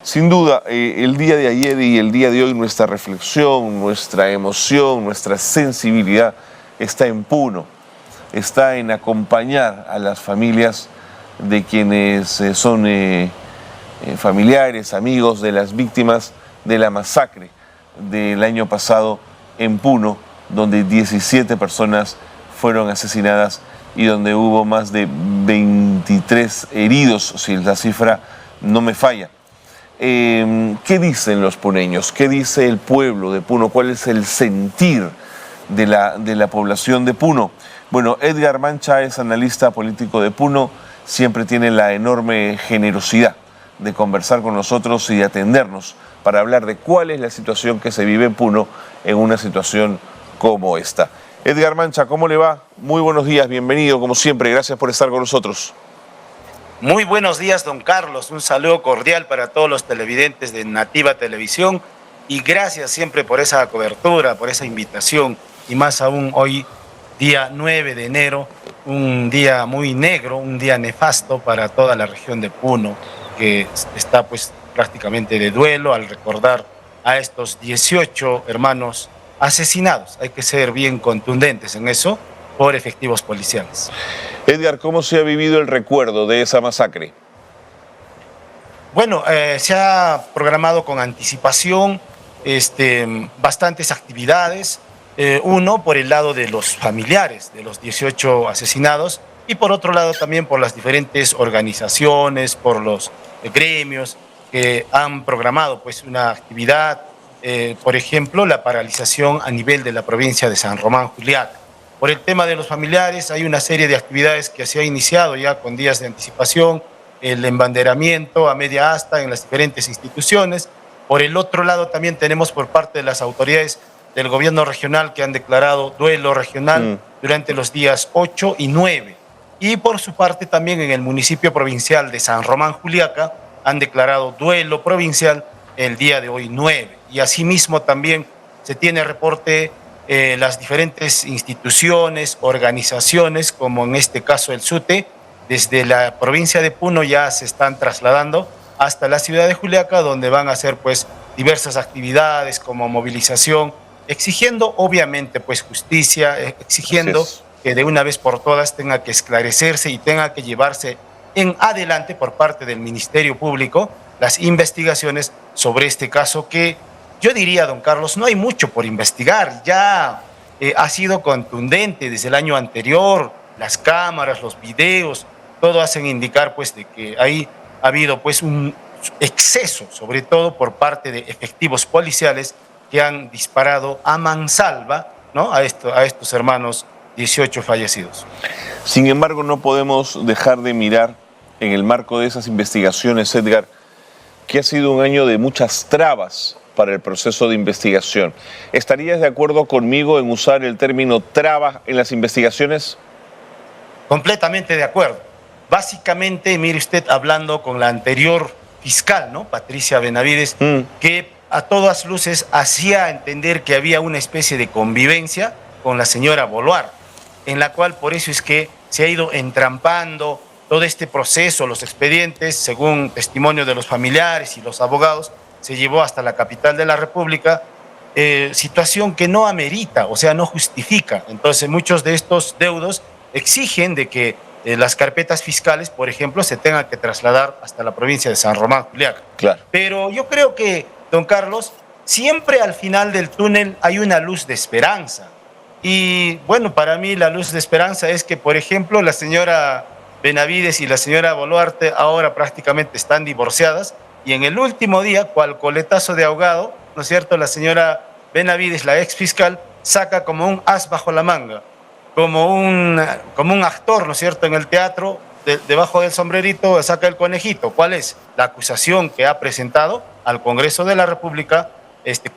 Sin duda, el día de ayer y el día de hoy nuestra reflexión, nuestra emoción, nuestra sensibilidad está en Puno, está en acompañar a las familias de quienes son familiares, amigos de las víctimas de la masacre del año pasado en Puno, donde 17 personas fueron asesinadas y donde hubo más de 23 heridos, si la cifra no me falla. ¿Qué dicen los puneños? ¿Qué dice el pueblo de Puno? ¿Cuál es el sentir de la población de Puno? Bueno, Edgar Mancha es analista político de Puno, siempre tiene la enorme generosidad de conversar con nosotros y de atendernos para hablar de cuál es la situación que se vive en Puno en una situación como esta. Edgar Mancha, ¿cómo le va? Muy buenos días, bienvenido como siempre, gracias por estar con nosotros. Muy buenos días, don Carlos. Un saludo cordial para todos los televidentes de Nativa Televisión y gracias siempre por esa cobertura, por esa invitación y más aún hoy, día 9 de enero, un día muy negro, un día nefasto para toda la región de Puno, que está pues prácticamente de duelo al recordar a estos 18 hermanos asesinados. Hay que ser bien contundentes en eso por efectivos policiales. Edgar, ¿cómo se ha vivido el recuerdo de esa masacre? Bueno, se ha programado con anticipación bastantes actividades. Uno, por el lado de los familiares de los 18 asesinados y por otro lado también por las diferentes organizaciones, por los gremios que han programado pues una actividad, por ejemplo, la paralización a nivel de la provincia de San Román Juliaca. Por el tema de los familiares, hay una serie de actividades que se ha iniciado ya con días de anticipación, el embanderamiento a media asta en las diferentes instituciones. Por el otro lado, también tenemos por parte de las autoridades del gobierno regional que han declarado duelo regional durante los días 8 y 9. Y por su parte, también en el municipio provincial de San Román Juliaca han declarado duelo provincial el día de hoy 9. Y asimismo también se tiene reporte las diferentes instituciones, organizaciones, como en este caso el SUTE, desde la provincia de Puno ya se están trasladando hasta la ciudad de Juliaca, donde van a hacer pues diversas actividades como movilización, exigiendo obviamente pues justicia, exigiendo que de una vez por todas tenga que esclarecerse y tenga que llevarse en adelante por parte del Ministerio Público las investigaciones sobre este caso que yo diría, don Carlos, no hay mucho por investigar, ya ha sido contundente desde el año anterior, las cámaras, los videos, todo hacen indicar pues de que ahí ha habido pues un exceso, sobre todo por parte de efectivos policiales que han disparado a mansalva, ¿no? a estos hermanos 18 fallecidos. Sin embargo, no podemos dejar de mirar en el marco de esas investigaciones, Edgar, que ha sido un año de muchas trabas para el proceso de investigación. ¿Estarías de acuerdo conmigo en usar el término traba en las investigaciones? Completamente de acuerdo. Básicamente, mire usted, hablando con la anterior fiscal, ¿no? Patricia Benavides, que a todas luces hacía entender que había una especie de convivencia con la señora Boluarte, en la cual por eso es que se ha ido entrampando todo este proceso, los expedientes, según testimonio de los familiares y los abogados, se llevó hasta la capital de la República, situación que no amerita, o sea, no justifica. Entonces, muchos de estos deudos exigen de que las carpetas fiscales, por ejemplo, se tengan que trasladar hasta la provincia de San Román Juliaca. Claro. Pero yo creo que, don Carlos, siempre al final del túnel hay una luz de esperanza. Y bueno, para mí la luz de esperanza es que, por ejemplo, la señora Benavides y la señora Boluarte ahora prácticamente están divorciadas y en el último día, cual coletazo de ahogado, ¿no es cierto?, la señora Benavides, la ex fiscal, saca como un as bajo la manga, como un actor, ¿no es cierto?, en el teatro, debajo del sombrerito saca el conejito. ¿Cuál es? La acusación que ha presentado al Congreso de la República,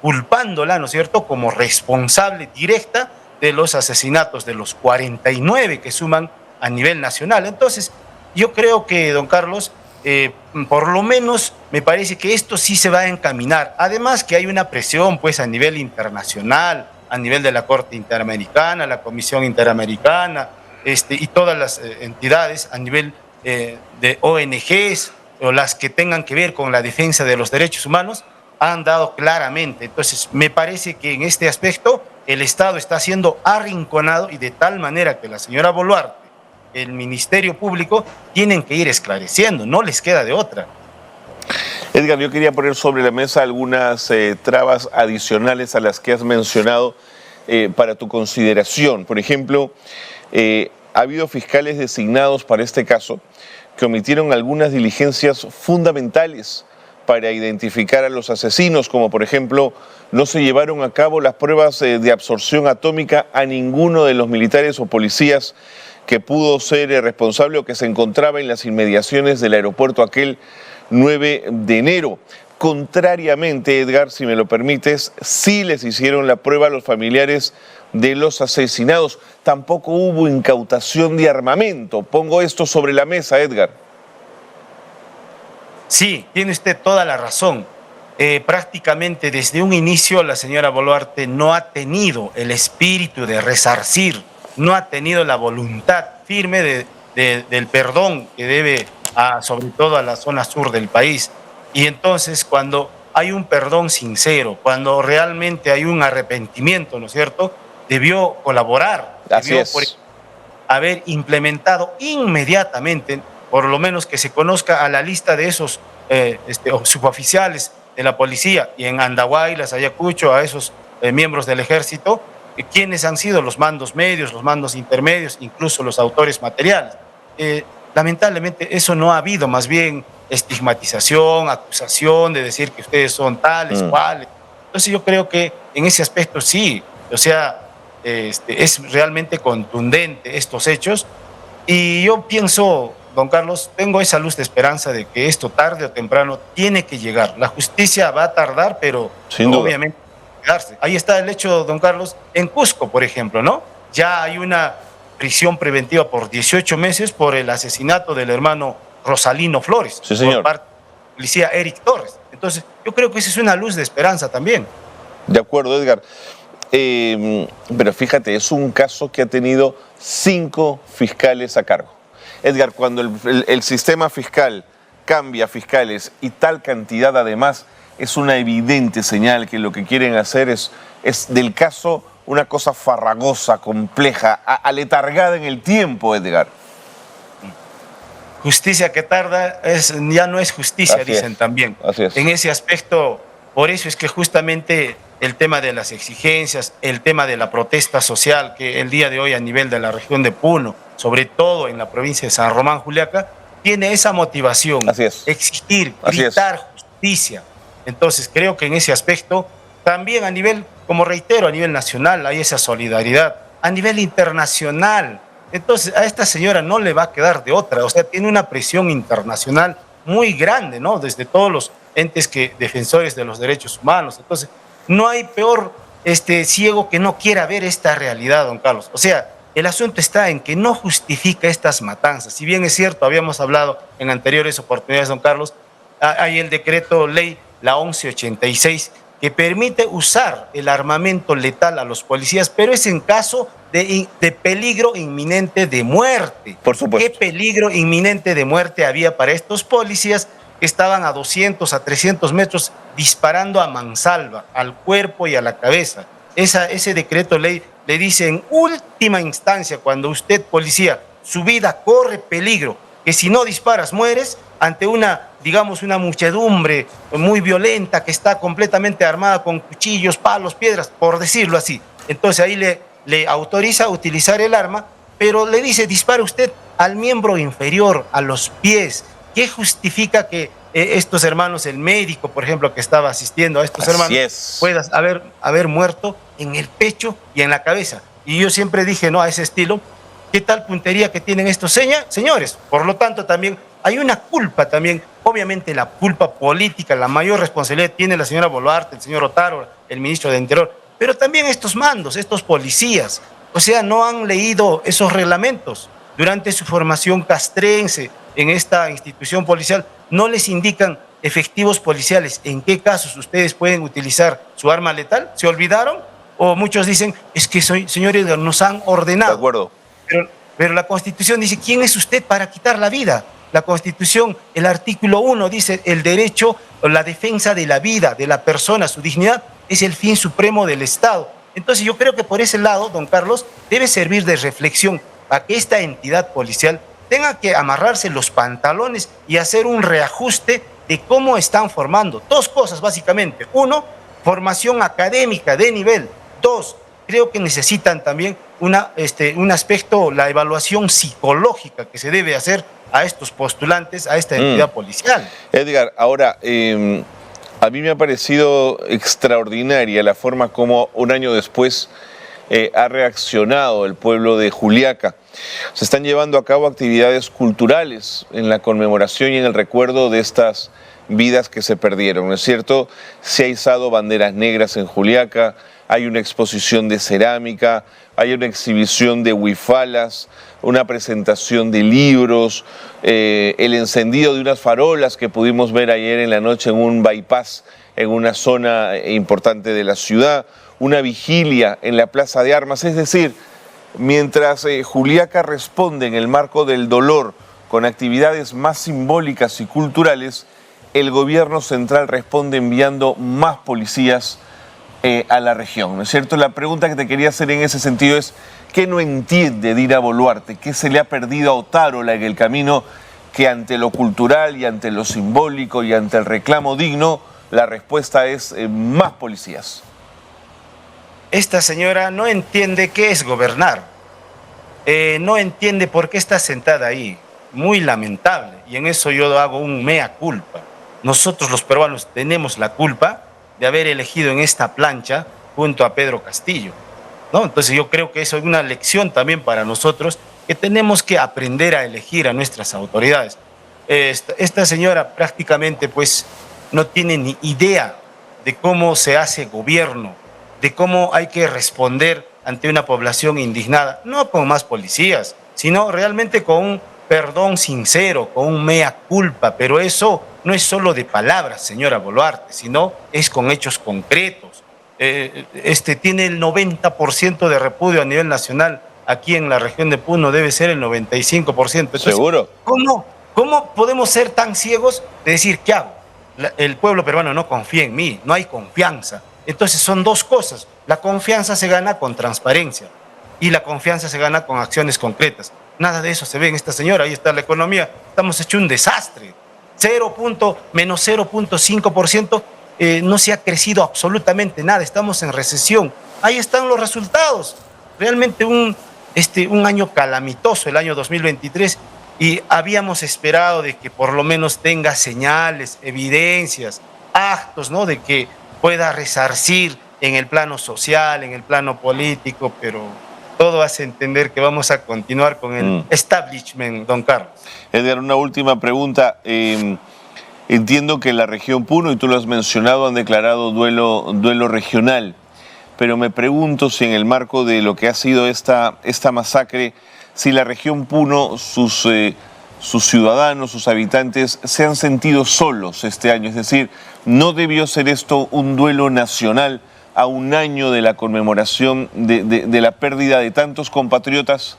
culpándola, ¿no es cierto?, como responsable directa de los asesinatos de los 49 que suman a nivel nacional. Entonces, yo creo que, don Carlos, por lo menos me parece que esto sí se va a encaminar. Además que hay una presión pues a nivel internacional, a nivel de la Corte Interamericana, la Comisión Interamericana y todas las entidades a nivel de ONGs o las que tengan que ver con la defensa de los derechos humanos han dado claramente. Entonces, me parece que en este aspecto el Estado está siendo arrinconado y de tal manera que la señora Boluarte, el Ministerio Público, tienen que ir esclareciendo, no les queda de otra. Edgar, yo quería poner sobre la mesa algunas trabas adicionales a las que has mencionado para tu consideración. Por ejemplo, ha habido fiscales designados para este caso que omitieron algunas diligencias fundamentales para identificar a los asesinos, como por ejemplo, no se llevaron a cabo las pruebas de absorción atómica a ninguno de los militares o policías que pudo ser responsable o que se encontraba en las inmediaciones del aeropuerto aquel 9 de enero. Contrariamente, Edgar, si me lo permites, sí les hicieron la prueba a los familiares de los asesinados. Tampoco hubo incautación de armamento. Pongo esto sobre la mesa, Edgar. Sí, tiene usted toda la razón. Prácticamente desde un inicio la señora Boluarte no ha tenido el espíritu de resarcir, no ha tenido la voluntad firme del perdón que debe sobre todo a la zona sur del país. Y entonces cuando hay un perdón sincero, cuando realmente hay un arrepentimiento, ¿no es cierto?, debió colaborar, debió haber implementado inmediatamente, por lo menos que se conozca a la lista de esos suboficiales de la policía y en Andahuaylas, Ayacucho, a esos miembros del ejército, quienes han sido los mandos medios, los mandos intermedios, incluso los autores materiales. Lamentablemente eso no ha habido, más bien estigmatización, acusación de decir que ustedes son tales, cuales. Entonces yo creo que en ese aspecto sí, o sea, es realmente contundente estos hechos y yo pienso, don Carlos, tengo esa luz de esperanza de que esto tarde o temprano tiene que llegar. La justicia va a tardar, pero obviamente llegarse. Ahí está el hecho, don Carlos, en Cusco, por ejemplo, ¿no? Ya hay una prisión preventiva por 18 meses por el asesinato del hermano Rosalino Flores, sí, señor, por parte de la policía Eric Torres. Entonces, yo creo que esa es una luz de esperanza también. De acuerdo, Edgar. Pero fíjate, es un caso que ha tenido 5 fiscales a cargo. Edgar, cuando el sistema fiscal cambia fiscales y tal cantidad además, es una evidente señal que lo que quieren hacer es del caso una cosa farragosa, compleja, aletargada en el tiempo, Edgar. Justicia que tarda ya no es justicia, dicen también. Así es. En ese aspecto, por eso es que justamente el tema de las exigencias, el tema de la protesta social, que el día de hoy a nivel de la región de Puno, sobre todo en la provincia de San Román, Juliaca, tiene esa motivación, exigir, gritar justicia. Entonces creo que en ese aspecto, también a nivel, como reitero, a nivel nacional hay esa solidaridad, a nivel internacional. Entonces a esta señora no le va a quedar de otra, o sea, tiene una presión internacional muy grande, ¿no? Desde todos los entes defensores de los derechos humanos. Entonces, no hay peor ciego que no quiera ver esta realidad, don Carlos. O sea, el asunto está en que no justifica estas matanzas. Si bien es cierto, habíamos hablado en anteriores oportunidades, don Carlos, hay el decreto ley, la 1186, que permite usar el armamento letal a los policías, pero es en caso de peligro inminente de muerte. Por supuesto. ¿Qué peligro inminente de muerte había para estos policías que estaban a 200, a 300 metros disparando a mansalva, al cuerpo y a la cabeza? Ese decreto ley le dice en última instancia, cuando usted, policía, su vida corre peligro, que si no disparas mueres ante digamos, una muchedumbre muy violenta que está completamente armada con cuchillos, palos, piedras, por decirlo así. Entonces ahí le autoriza a utilizar el arma, pero le dice, dispare usted al miembro inferior, a los pies. ¿Qué justifica que estos hermanos, el médico, por ejemplo, que estaba asistiendo a estos hermanos, pueda haber muerto en el pecho y en la cabeza? Y yo siempre dije, no, a ese estilo, ¿qué tal puntería que tienen estos señores? Por lo tanto, también hay una culpa también, obviamente la culpa política, la mayor responsabilidad tiene la señora Boluarte, el señor Otaro, el ministro de Interior, pero también estos mandos, estos policías, o sea, no han leído esos reglamentos. Durante su formación castrense en esta institución policial, no les indican efectivos policiales en qué casos ustedes pueden utilizar su arma letal. ¿Se olvidaron? O muchos dicen, es que señores, nos han ordenado. De acuerdo. Pero la Constitución dice, ¿quién es usted para quitar la vida? La Constitución, el artículo 1 dice el derecho o la defensa de la vida, de la persona, su dignidad, es el fin supremo del Estado. Entonces yo creo que por ese lado, don Carlos, debe servir de reflexión a que esta entidad policial tenga que amarrarse los pantalones y hacer un reajuste de cómo están formando. Dos cosas básicamente. Uno, formación académica de nivel. Dos, creo que necesitan también un aspecto, la evaluación psicológica que se debe hacer a estos postulantes, a esta entidad policial. Edgar, ahora, a mí me ha parecido extraordinaria la forma como un año después ha reaccionado el pueblo de Juliaca. Se están llevando a cabo actividades culturales en la conmemoración y en el recuerdo de estas vidas que se perdieron, ¿no es cierto? Se ha izado banderas negras en Juliaca, hay una exposición de cerámica, hay una exhibición de huifalas, una presentación de libros, el encendido de unas farolas que pudimos ver ayer en la noche en un bypass en una zona importante de la ciudad, una vigilia en la Plaza de Armas. Es decir, mientras Juliaca responde en el marco del dolor con actividades más simbólicas y culturales, el gobierno central responde enviando más policías a la región, ¿no es cierto? La pregunta que te quería hacer en ese sentido es, ¿qué no entiende Dina Boluarte? ¿Qué se le ha perdido a Otárola en el camino que ante lo cultural y ante lo simbólico y ante el reclamo digno, la respuesta es más policías? Esta señora no entiende qué es gobernar, no entiende por qué está sentada ahí, muy lamentable, y en eso yo hago un mea culpa. Nosotros los peruanos tenemos la culpa de haber elegido en esta plancha junto a Pedro Castillo, ¿no? Entonces yo creo que eso es una lección también para nosotros, que tenemos que aprender a elegir a nuestras autoridades. Esta señora prácticamente pues no tiene ni idea de cómo se hace gobierno, de cómo hay que responder ante una población indignada, no con más policías, sino realmente con un perdón sincero, con un mea culpa, pero eso no es solo de palabras, señora Boluarte, sino es con hechos concretos. Tiene el 90% de repudio a nivel nacional, aquí en la región de Puno debe ser el 95%. Entonces, ¿seguro? ¿Cómo podemos ser tan ciegos de decir, ¿qué hago? El pueblo peruano no confía en mí, no hay confianza. Entonces son dos cosas. La confianza se gana con transparencia y la confianza se gana con acciones concretas. Nada de eso se ve en esta señora. Ahí está la economía. Estamos hecho un desastre. Menos 0.5%. No se ha crecido absolutamente nada. Estamos en recesión. Ahí están los resultados. Realmente un año calamitoso, el año 2023. Y habíamos esperado de que por lo menos tenga señales, evidencias, actos, ¿no? De que pueda resarcir en el plano social, en el plano político, pero todo hace entender que vamos a continuar con el establishment, don Carlos. Edgar, una última pregunta. Entiendo que la región Puno, y tú lo has mencionado, han declarado duelo regional, pero me pregunto si en el marco de lo que ha sido esta masacre, si la región Puno, sus ciudadanos, sus habitantes, se han sentido solos este año. Es decir, ¿no debió ser esto un duelo nacional a un año de la conmemoración de la pérdida de tantos compatriotas?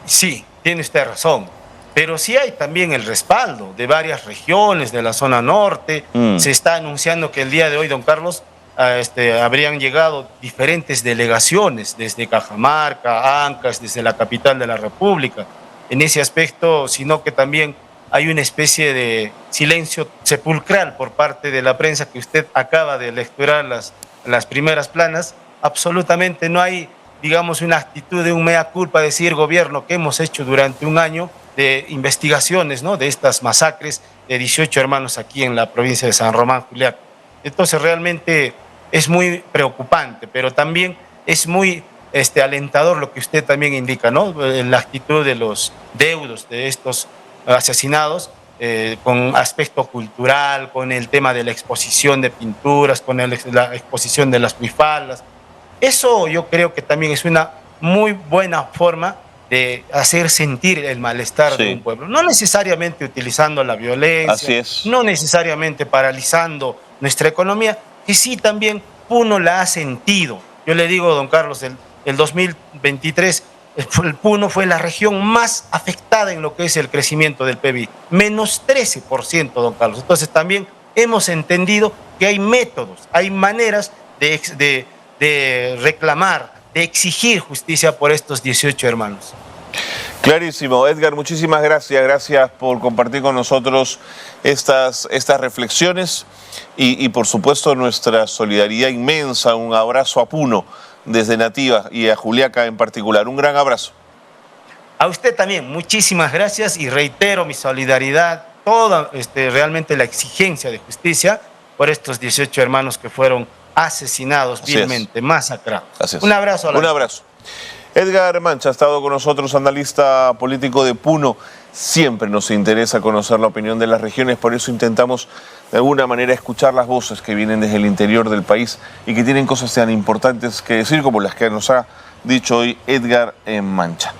Sí, tiene usted razón, pero sí hay también el respaldo de varias regiones de la zona norte. Se está anunciando que el día de hoy, don Carlos, habrían llegado diferentes delegaciones desde Cajamarca, Ancash, desde la capital de la República. En ese aspecto, sino que también hay una especie de silencio sepulcral por parte de la prensa que usted acaba de lecturar las primeras planas. Absolutamente no hay, digamos, una actitud de un mea culpa, decir gobierno que hemos hecho durante un año de investigaciones, ¿no? De estas masacres de 18 hermanos aquí en la provincia de San Román, Juliaca. Entonces realmente es muy preocupante, pero también es muy alentador lo que usted también indica, ¿no? La actitud de los deudos de estos asesinados, con aspecto cultural, con el tema de la exposición de pinturas, con la exposición de las huifalas. Eso yo creo que también es una muy buena forma de hacer sentir el malestar de un pueblo. No necesariamente utilizando la violencia, así es, no necesariamente paralizando nuestra economía, que sí también uno la ha sentido. Yo le digo, don Carlos, el 2023 el Puno fue la región más afectada en lo que es el crecimiento del PBI, menos 13%, don Carlos. Entonces también hemos entendido que hay métodos, hay maneras de reclamar, de exigir justicia por estos 18 hermanos. Clarísimo. Edgar, muchísimas gracias. Gracias por compartir con nosotros estas reflexiones y por supuesto nuestra solidaridad inmensa. Un abrazo a Puno desde Nativa y a Juliaca en particular. Un gran abrazo. A usted también, muchísimas gracias y reitero mi solidaridad, toda realmente la exigencia de justicia por estos 18 hermanos que fueron asesinados vilmente, masacrados. Un abrazo. Un abrazo. Edgar Mancha ha estado con nosotros, analista político de Puno. Siempre nos interesa conocer la opinión de las regiones, por eso intentamos de alguna manera escuchar las voces que vienen desde el interior del país y que tienen cosas tan importantes que decir como las que nos ha dicho hoy Edgar Mancha.